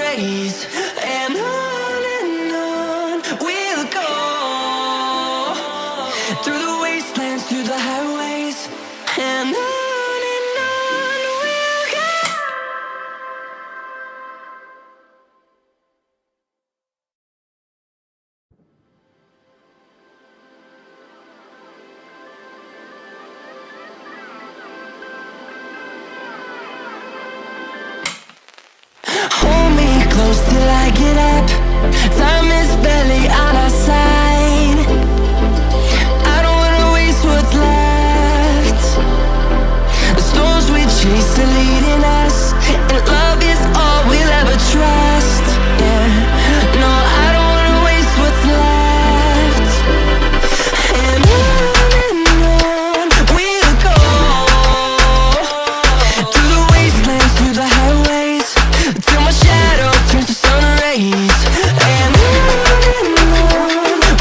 rays. And on we'll go, through the wastelands, through the highways. And on we'll go. Hold me close till I get up. Time is barely on our side. I don't wanna waste what's left. The storms we chase are leading us, and love is all we'll ever trust. Yeah, no, I don't wanna waste what's left. And on we'll go, through the wastelands, through the highways, till my shadow turns to sun rays. And on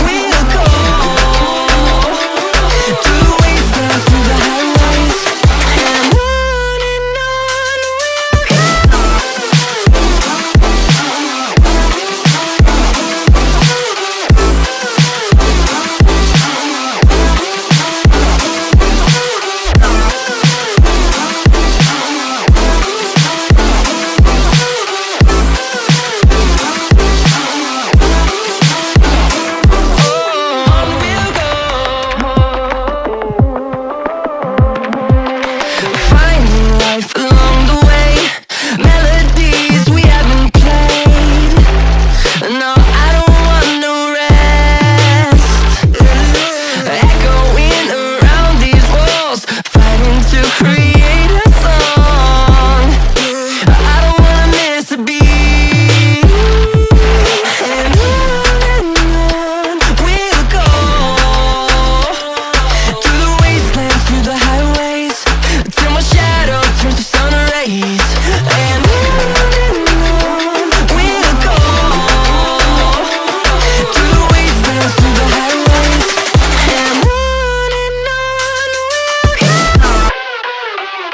we'll go, through the wastelands, through the highways. And on we'll go. Finding life along the way, melodies we haven't played. No, I don't want no rest. Echoing around these walls, fighting to create a song. I don't wanna miss a beat. And on we'll go, through the wastelands, through the highways, till my shadow turns to sun rays. And on we'll go, through the wastelands, through the highways. And on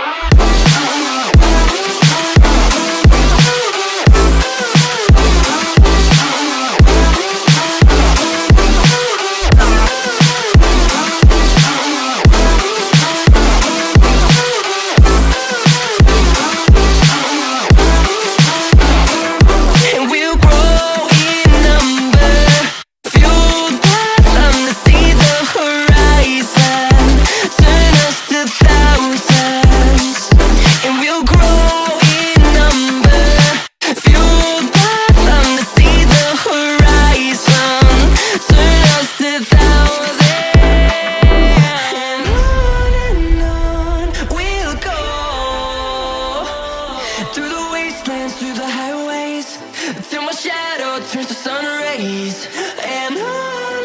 we'll go. And we'll grow in number, fueled by them to see the horizon, turn us to thousands. And we'll grow in number, fueled by them to see the horizon, turn us to thousands. And on we'll go, through the wastelands, through the highways, till my shadow turns to sun rays. And on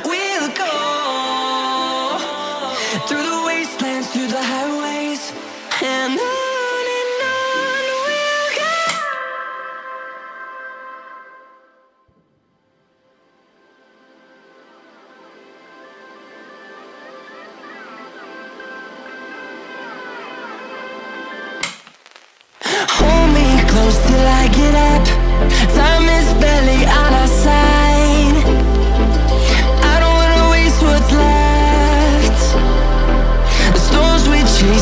we'll go, through the wastelands, through the highways. And on we'll go. Hold me close till I get up. Time is barely on our side. I don't wanna waste what's left. The storms we chase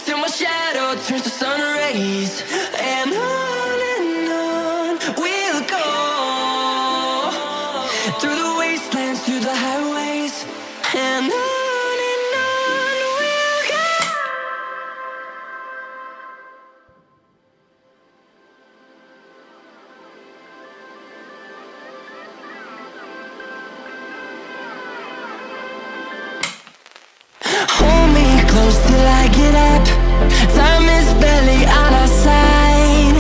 till my shadow turns to sun rays. And on we'll go, through the wastelands, through the highways. And on we'll go. Hold me close till I get up. Time is barely on our side.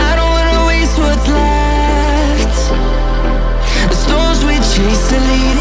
I don't wanna waste what's left. The storms we chase are leading